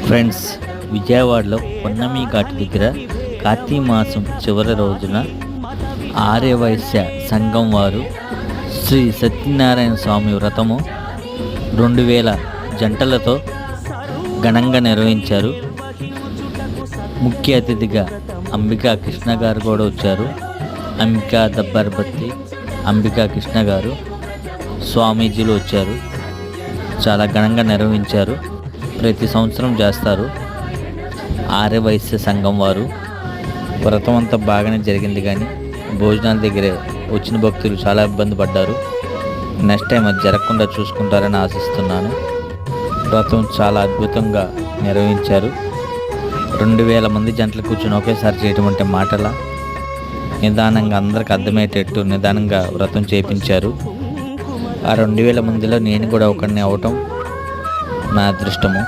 Friends, విజయవాడలో పున్నమి ఘాట్ దగ్గర కార్తీక మాసం చివరి రోజున ఆర్యవైశ్య సంఘం వారు శ్రీ సత్యనారాయణ స్వామి వ్రతము 2000 జంటలతో ఘనంగా నిర్వహించారు. ముఖ్య అతిథిగా అంబికా కృష్ణ గారు కూడా వచ్చారు. అంబికా దబ్బర్బత్తి అంబికా కృష్ణ గారు స్వామీజీలు వచ్చారు. చాలా ఘనంగా నిర్వహించారు. ప్రతి సంవత్సరం చేస్తారు. ఆర్యవైశ్య సంఘం వారు వ్రతం అంతా బాగానే జరిగింది, కానీ భోజనాల దగ్గరే వచ్చిన భక్తులు చాలా ఇబ్బంది పడ్డారు. నెక్స్ట్ టైం అది జరగకుండా చూసుకుంటారని ఆశిస్తున్నాను. వ్రతం చాలా అద్భుతంగా నిర్వహించారు. 2000 మంది జంటలు కూర్చొని ఒకేసారి చేయటం అంటే మాటల నిదానంగా అందరికి అర్థమయ్యేటట్టు నిదానంగా వ్రతం చేయించారు. ఆ 2000 మందిలో నేను కూడా ఒకరిని అవటం నా అదృష్టము.